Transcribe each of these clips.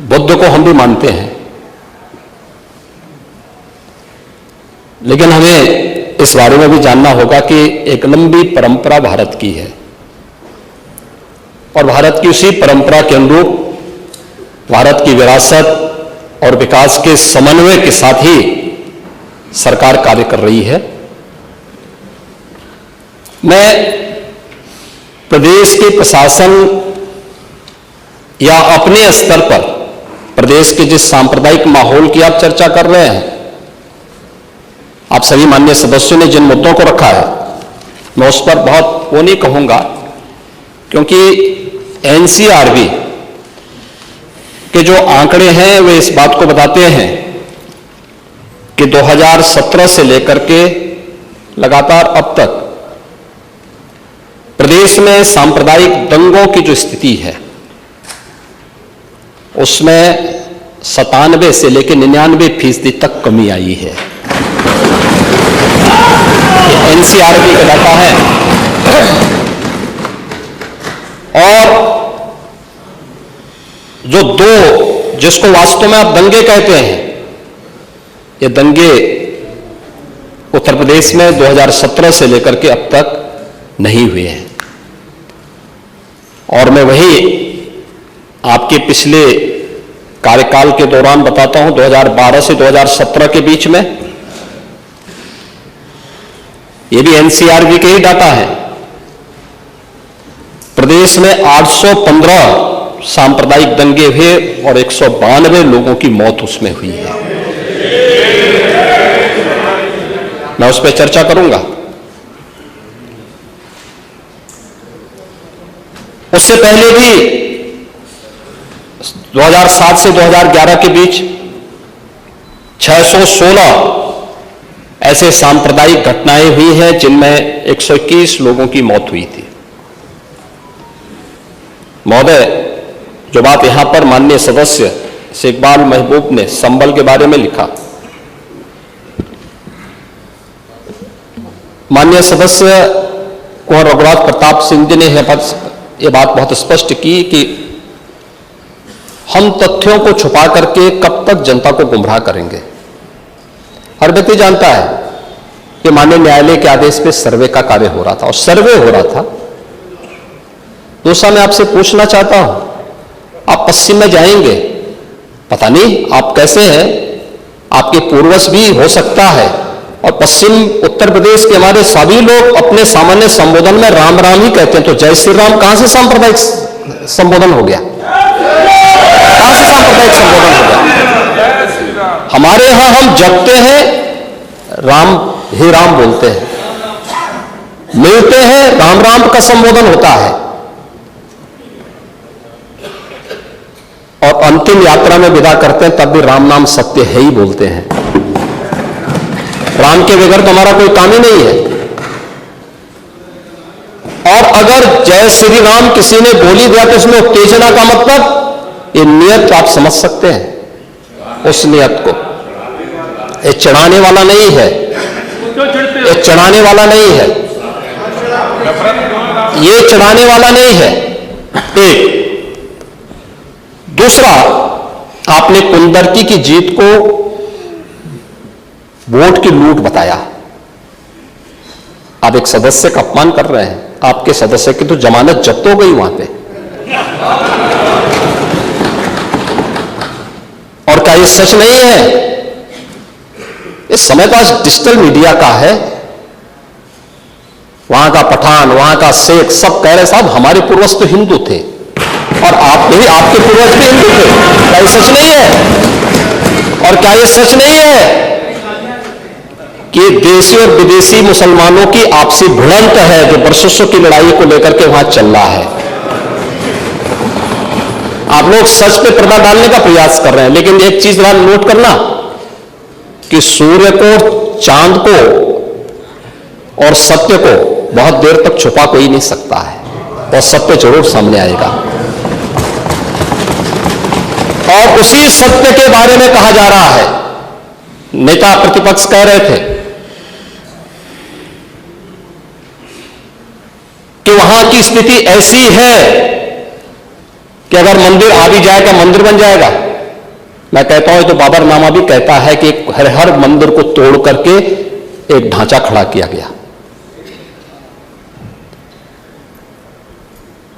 बुद्ध को हम भी मानते हैं, लेकिन हमें इस बारे में भी जानना होगा कि एक लंबी परंपरा भारत की है और भारत की उसी परंपरा के अनुरूप भारत की विरासत और विकास के समन्वय के साथ ही सरकार कार्य कर रही है। मैं प्रदेश के प्रशासन या अपने स्तर पर प्रदेश के जिस सांप्रदायिक माहौल की आप चर्चा कर रहे हैं, आप सभी माननीय सदस्यों ने जिन मुद्दों को रखा है, मैं उस पर बहुत वो नहीं कहूंगा, क्योंकि एनसीआरबी के जो आंकड़े हैं वे इस बात को बताते हैं कि 2017 से लेकर के लगातार अब तक प्रदेश में सांप्रदायिक दंगों की जो स्थिति है उसमें 97 से लेकर 99% तक कमी आई है। एनसीआरबी का डाटा है। और जो दो जिसको वास्तव में आप दंगे कहते हैं, ये दंगे उत्तर प्रदेश में 2017 से लेकर के अब तक नहीं हुए हैं। और मैं वही आपके पिछले कार्यकाल के दौरान बताता हूं, 2012 से 2017 के बीच में, ये भी एनसीआरबी के ही डाटा है, प्रदेश में 815 सांप्रदायिक दंगे हुए और 192 लोगों की मौत उसमें हुई है। मैं उस पर चर्चा करूंगा। उससे पहले भी 2007 से 2011 के बीच 616 ऐसे सांप्रदायिक घटनाएं हुई हैं जिनमें 121 लोगों की मौत हुई थी। महोदय, जो बात यहां पर माननीय सदस्य से इकबाल महबूब ने संबल के बारे में लिखा, माननीय सदस्य कुंवर रघुराज प्रताप सिंह जी ने यह बात बहुत स्पष्ट की कि हम तथ्यों को छुपा करके कब तक जनता को गुमराह करेंगे। हर व्यक्ति जानता है कि माननीय न्यायालय के आदेश पे सर्वे का कार्य हो रहा था और सर्वे हो रहा था। दूसरा, मैं आपसे पूछना चाहता हूं, आप पश्चिम में जाएंगे, पता नहीं आप कैसे हैं, आपके पूर्वज भी हो सकता है, और पश्चिम उत्तर प्रदेश के हमारे सभी लोग अपने सामान्य संबोधन में राम राम ही कहते हैं, तो जय श्री राम कहां से सांप्रदायिक संबोधन हो गया? कहां से सांप्रदायिक संबोधन हो गया? हमारे यहां हम जपते हैं, राम ही राम बोलते हैं, मिलते हैं, राम राम का संबोधन होता है, और अंतिम यात्रा में विदा करते हैं तब भी राम नाम सत्य है ही बोलते हैं। राम के बगैर तो हमारा कोई काम ही नहीं है। और अगर जय श्री राम किसी ने बोली दिया तो उसमें उत्तेजना का मतलब, ये नियत आप समझ सकते हैं उस नियत को। ये चढ़ाने वाला नहीं है, ये चढ़ाने वाला नहीं है, ये चढ़ाने वाला नहीं है। एक दूसरा, आपने कुंदरकी की जीत को वोट की लूट बताया। आप एक सदस्य का अपमान कर रहे हैं। आपके सदस्य की तो जमानत जब्त हो गई वहां पे। और क्या ये सच नहीं है? इस समय तो आज डिजिटल मीडिया का है, वहां का पठान, वहां का शेख सब कह रहे साहब हमारे पूर्वज तो हिंदू थे और आप भी, आपके पूर्वज भी हिंदू थे। क्या ये सच नहीं है? और क्या ये सच नहीं है कि देशी और विदेशी मुसलमानों की आपसी भिड़ंत है जो वर्षों की लड़ाई को लेकर के वहां चल रहा है? आप लोग सच पे पर्दा डालने का प्रयास कर रहे हैं, लेकिन एक चीज जरा नोट करना कि सूर्य को, चांद को और सत्य को बहुत देर तक छुपा कोई नहीं सकता है, और सत्य जरूर सामने आएगा। और उसी सत्य के बारे में कहा जा रहा है। नेता प्रतिपक्ष कह रहे थे कि वहां की स्थिति ऐसी है कि अगर मंदिर आ भी जाएगा, मंदिर बन जाएगा। मैं कहता हूं तो बाबरनामा भी कहता है कि हर मंदिर को तोड़ करके एक ढांचा खड़ा किया गया।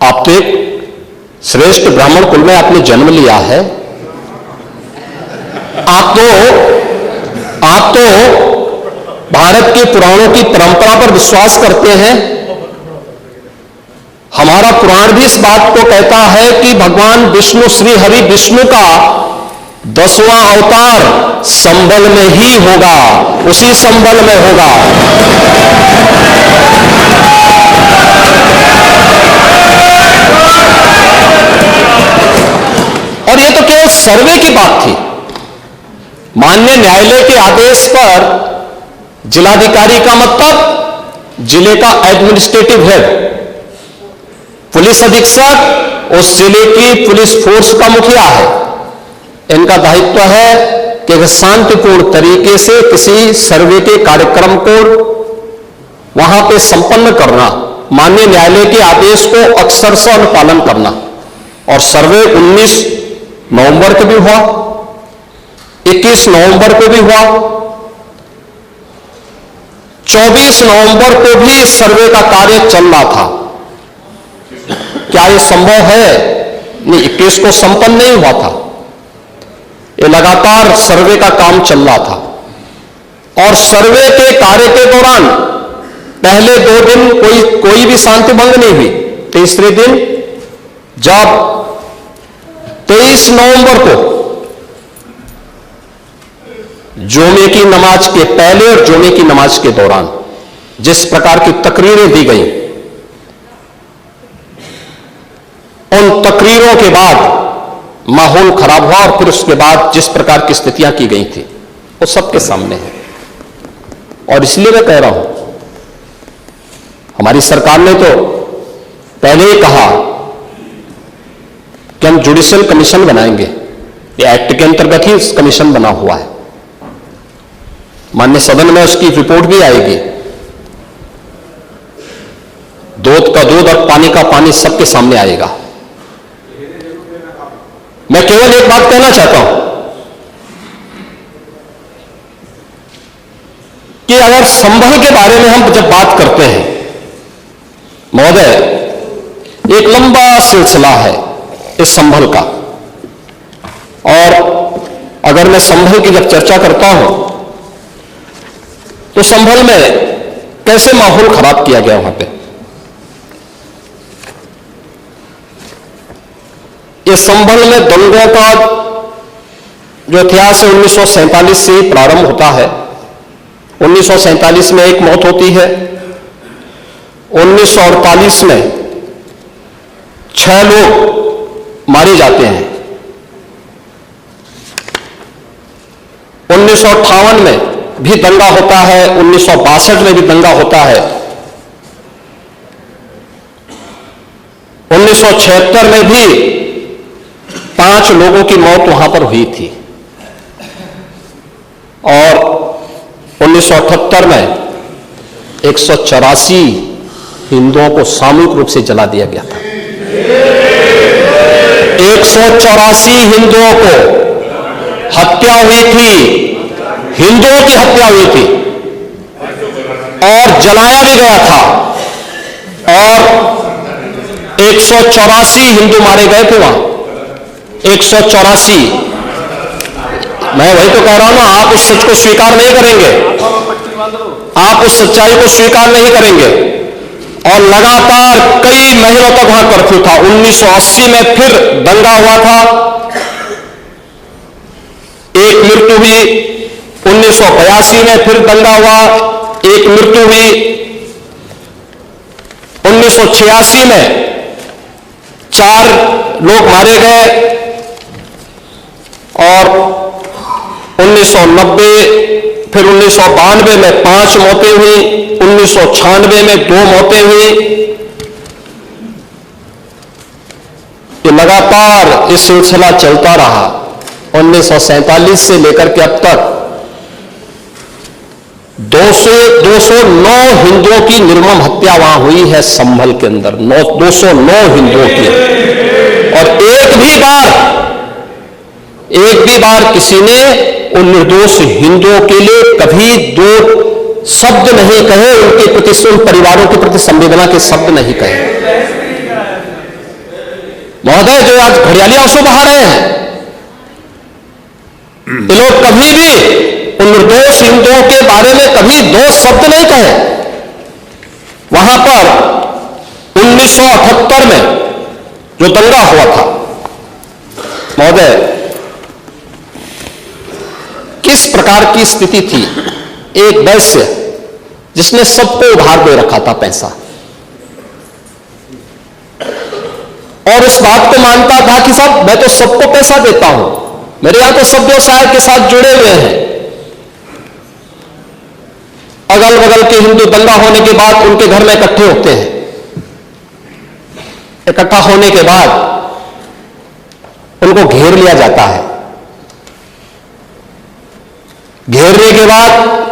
आप तो एक श्रेष्ठ ब्राह्मण कुल में आपने जन्म लिया है, आप तो भारत के पुराणों की परंपरा पर विश्वास करते हैं। हमारा पुराण भी इस बात को कहता है कि भगवान विष्णु, श्री हरि विष्णु का 10वां अवतार संबल में ही होगा, उसी संबल में होगा। और यह तो केवल सर्वे की बात थी। माननीय न्यायालय के आदेश पर जिलाधिकारी का मतलब जिले का एडमिनिस्ट्रेटिव हेड, पुलिस अधीक्षक उस जिले की पुलिस फोर्स का मुखिया है। इनका दायित्व है कि शांतिपूर्ण तरीके से किसी सर्वे के कार्यक्रम को वहां पे संपन्न करना, माननीय न्यायालय के आदेश को अक्षरशः अनुपालन करना। और सर्वे 19 नवंबर को भी हुआ, 21 नवंबर को भी हुआ, 24 नवंबर को भी इस सर्वे का कार्य चल रहा था। क्या यह संभव है? नहीं, 21 को संपन्न नहीं हुआ था। ये लगातार सर्वे का काम चल रहा था। और सर्वे के कार्य के दौरान पहले 2 दिन कोई भी शांति भंग नहीं हुई। तीसरे दिन जब 23 नवंबर को जुमे की नमाज के पहले और जुमे की नमाज के दौरान जिस प्रकार की तकरीरें दी गई, उन तकरीरों के बाद माहौल खराब हुआ। और फिर उसके बाद जिस प्रकार की स्थितियां की गई थी वो सबके सामने है। और इसलिए मैं कह रहा हूं, हमारी सरकार ने तो पहले ही कहा कि हम जुडिशियल कमीशन बनाएंगे। ये एक्ट के अंतर्गत ही कमीशन बना हुआ है। माननीय सदन में उसकी रिपोर्ट भी आएगी। दूध का दूध और पानी का पानी सबके सामने आएगा। मैं केवल एक बात कहना चाहता हूं कि अगर संभल के बारे में हम जब बात करते हैं महोदय, एक लंबा सिलसिला है इस संभल का। और अगर मैं संभल की जब चर्चा करता हूं तो संभल में कैसे माहौल खराब किया गया वहां पे। ये संभल में दंगों का जो इतिहास है 1947 से ही प्रारंभ होता है। 1947 में एक मौत होती है। 1948 में 6 लोग मारे जाते हैं। 1958 में भी दंगा होता है। 1962 में भी दंगा होता है। 1976 में भी 5 लोगों की मौत वहां पर हुई थी। और 1978 में 184 हिंदुओं को सामूहिक रूप से जला दिया गया था। 184 हिंदुओं को हत्या हुई थी, हिंदुओं की हत्या हुई थी और जलाया भी गया था। और 184 हिंदू मारे गए थे वहां। 184। मैं वही तो कह रहा हूं ना, आप उस सच को स्वीकार नहीं करेंगे, आप उस सच्चाई को स्वीकार नहीं करेंगे। और लगातार कई महीनों तक वहां कर्फ्यू था। 1980 में फिर दंगा हुआ था, एक मृत्यु हुई। 1982 में फिर दंगा हुआ, एक मृत्यु हुई। 1986 में 4 लोग मारे गए। और 1990 फिर 1992 में 5 मौतें हुई। 1996 में 2 मौतें हुई। ये लगातार इस सिलसिला चलता रहा। 1947 से लेकर के अब तक 209 हिंदुओं की निर्मम हत्या वहां हुई है संभल के अंदर। 209 हिंदुओं की। और एक भी बार एक भी बार किसी ने उन निर्दोष हिंदुओं के लिए कभी दो शब्द नहीं कहे, उनके प्रति, उन परिवारों के प्रति संवेदना के शब्द नहीं कहे। महोदय, जो आज घड़ियाली आंसू बहा रहे हैं, ये लोग कभी भी उन निर्दोष हिंदुओं के बारे में कभी दो शब्द नहीं कहे। वहां पर 1978 में जो दंगा हुआ था, महोदय, किस प्रकार की स्थिति थी। एक वैश्य जिसने सबको उधार दे रखा था पैसा, और उस बात को मानता था कि साहब मैं तो सबको पैसा देता हूं, मेरे यहां तो सब व्यवसाय के साथ जुड़े हुए हैं। अगल बगल के हिंदू दंगा होने के बाद उनके घर में इकट्ठे होते हैं। इकट्ठा होने के बाद उनको घेर लिया जाता है। घेरने के बाद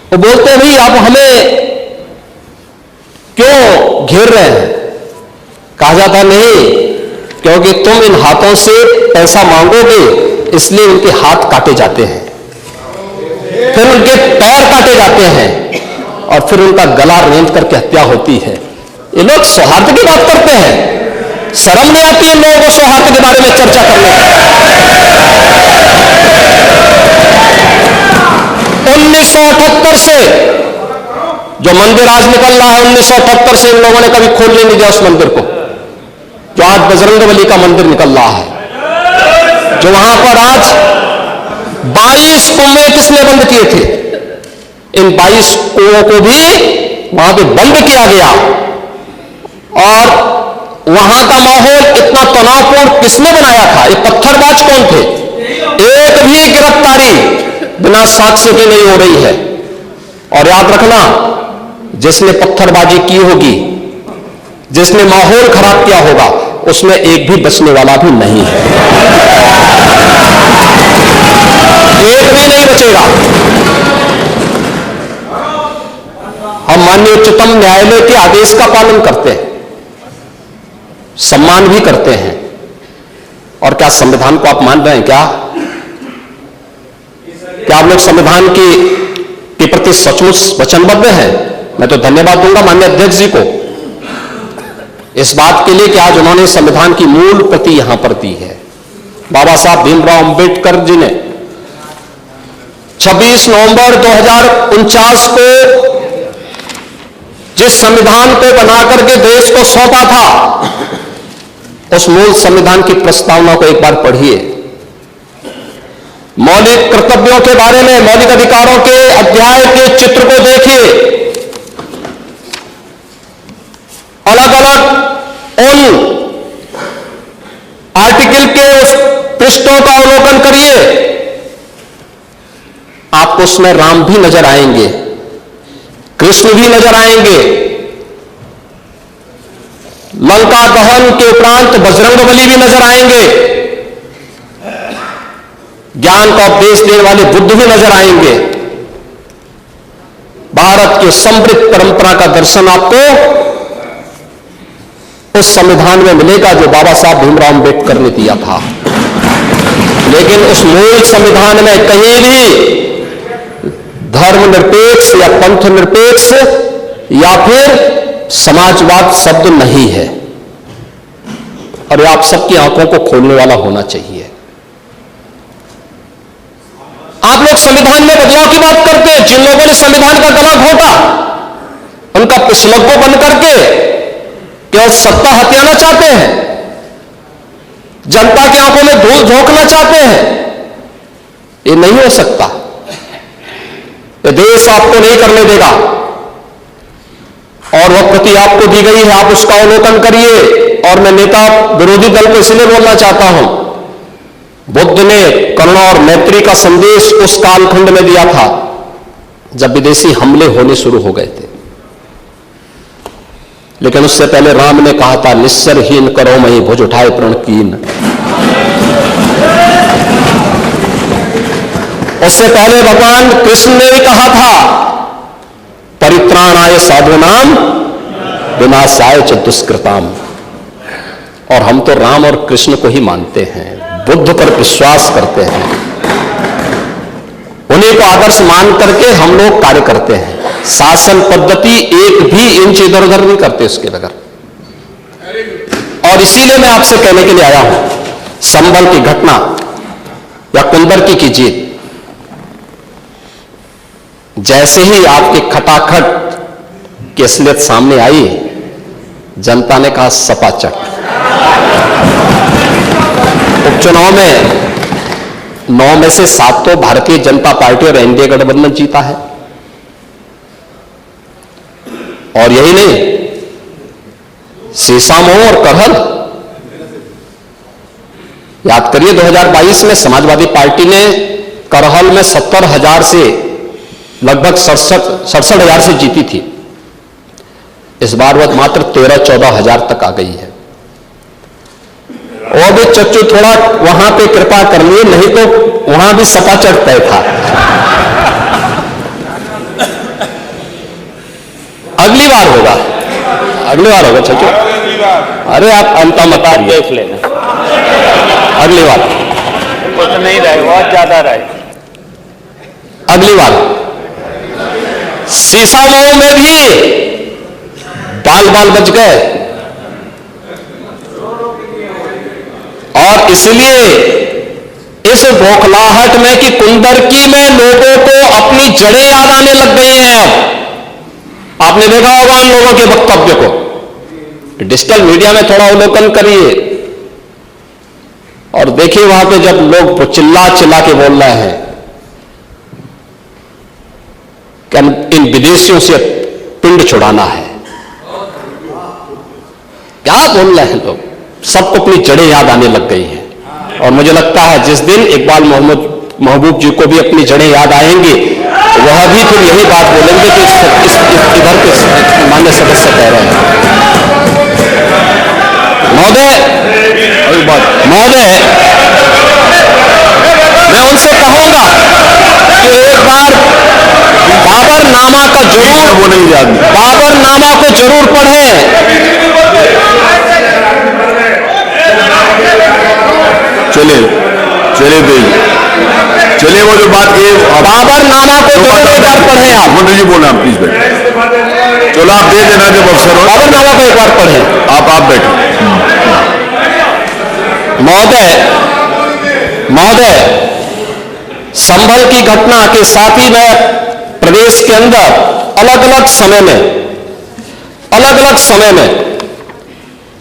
वो बोलते हैं, भाई आप हमें क्यों घेर रहे हैं? कहा जाता नहीं, क्योंकि तुम इन हाथों से पैसा मांगोगे, इसलिए उनके हाथ काटे जाते हैं, फिर उनके पैर काटे जाते हैं, और फिर उनका गला रेंच करके हत्या होती है। ये लोग सौहार्द की बात करते हैं, शर्म नहीं आती इन लोगों को सौहार्द के बारे में चर्चा करने की। 1978 से जो मंदिर आज निकल रहा है, 1978 से इन लोगों ने कभी खोलने नहीं दिया उस मंदिर को, जो आज बजरंगबली का मंदिर निकल रहा है। जो वहां पर आज 22 कुएं किसने बंद किए थे, इन 22 कुओं को भी वहां पे बंद किया गया। और वहां का माहौल इतना तनावपूर्ण किसने बनाया था? ये पत्थरबाज कौन थे? एक भी गिरफ्तारी बिना साक्ष्य की नहीं हो रही है। और याद रखना, जिसने पत्थरबाजी की होगी, जिसने माहौल खराब किया होगा, उसमें एक भी बचने वाला भी नहीं है, एक भी नहीं बचेगा। हम माननीय उच्चतम न्यायालय के आदेश का पालन करते हैं, सम्मान भी करते हैं। और क्या संविधान को आप मान रहे हैं? क्या आप लोग संविधान के प्रति सचमुच वचनबद्ध हैं? मैं तो धन्यवाद दूंगा माननीय अध्यक्ष जी को इस बात के लिए कि आज उन्होंने संविधान की मूल प्रति यहां पर दी है। बाबा साहब भीमराव अंबेडकर जी ने 26 नवंबर 2049 को जिस संविधान को बनाकर के देश को सौंपा था, उस मूल संविधान की प्रस्तावना को एक बार पढ़िए। मौलिक कर्तव्यों के बारे में, मौलिक अधिकारों के अध्याय के चित्र को देखिए। अलग अलग उन आर्टिकल के उस पृष्ठों का अवलोकन करिए, आपको उसमें राम भी नजर आएंगे, कृष्ण भी नजर आएंगे, लंका दहन के उपरांत बजरंगबली भी नजर आएंगे, ज्ञान का उपदेश देने वाले बुद्ध भी नजर आएंगे। भारत की समृद्ध परंपरा का दर्शन आपको उस संविधान में मिलेगा जो बाबा साहब भीमराव अंबेडकर ने दिया था। लेकिन उस मूल संविधान में कहीं भी धर्मनिरपेक्ष या पंथ निरपेक्ष या फिर समाजवाद शब्द नहीं है। और ये आप सबकी आंखों को खोलने वाला होना चाहिए। आप लोग संविधान में बदलाव की बात करते हैं। जिन लोगों ने संविधान का गला घोटा, उनका पिछलग्गो बन करके केवल सत्ता हथियाना चाहते हैं, जनता की आंखों में धूल झोंकना चाहते हैं। ये नहीं हो सकता। ये देश आपको नहीं करने देगा। और वह प्रति आपको दी गई है, आप उसका अवलोकन करिए। और मैं नेता विरोधी दल को इसलिए बोलना चाहता हूं, बुद्ध ने करुणा और मैत्री का संदेश उस कालखंड में दिया था जब विदेशी हमले होने शुरू हो गए थे। लेकिन उससे पहले राम ने कहा था, निस्सरहीन करो मही भुज उठाए प्रण कीन। उससे पहले भगवान कृष्ण ने भी कहा था, परित्राणाय साधूनाम विनाशाय च दुष्कृताम। और हम तो राम और कृष्ण को ही मानते हैं। बुद्ध पर विश्वास करते हैं, उन्हीं को आदर्श मान करके हम लोग कार्य करते हैं। शासन पद्धति एक भी इंच इधर उधर नहीं करते उसके बगैर। और इसीलिए मैं आपसे कहने के लिए आया हूं, संभल की घटना या कुंदरकी की जीत, जैसे ही आपके खटाखट की असलियत सामने आई, जनता ने कहा सपाचट। उपचुनाव में 9 में से 7 तो भारतीय जनता पार्टी और एनडीए गठबंधन जीता है। और यही नहीं, सीसामऊ और करहल, याद करिए 2022 में समाजवादी पार्टी ने करहल में 70,000 से लगभग 67,000 से जीती थी। इस बार वह मात्र 13-14,000 तक आ गई है। और भी चच्चू थोड़ा वहां पे कृपा कर लिए, नहीं तो वहां भी सपाचट तय था। अगली बार होगा, अगली बार होगा चच्चू। अरे आप अंता मत देख लेना, अगली बार कुछ नहीं रहे, बहुत ज्यादा रहे। अगली बार सीसामऊ में भी बाल बाल बच गए। और इसलिए इस बौखलाहट में कि कुंदरकी में लोगों को अपनी जड़ें याद आने लग गई हैं। अब आपने देखा होगा उन लोगों के वक्तव्य को, डिजिटल मीडिया में थोड़ा अवलोकन करिए और देखिए वहां पे जब लोग चिल्ला चिल्ला के बोल रहे हैं कि इन विदेशियों से पिंड छुड़ाना है, क्या बोल रहे हैं लोग, सबको अपनी जड़ें याद आने लग गई हैं। और मुझे लगता है जिस दिन इकबाल महबूब जी को भी अपनी जड़ें याद आएंगी, वह भी फिर यही बात बोलेंगे कि इधर के मान्य सदस्य कह रहे हैं। महोदय, मैं उनसे कहूंगा कि एक बार बाबरनामा का जरूर, वो नहीं याद, बाबरनामा को जरूर पढ़ें। चले चलिए वो जो बात की बाबरनामा को जरूर एक बार पढ़ें आप। मंत्री जी बोलना प्लीज बैठे, चलो आप दे देना जब अवसर हो। बाबरनामा को एक बार पढ़ें आप बैठे। महोदय, संभल की घटना के साथ ही मैं प्रदेश के अंदर अलग अलग समय में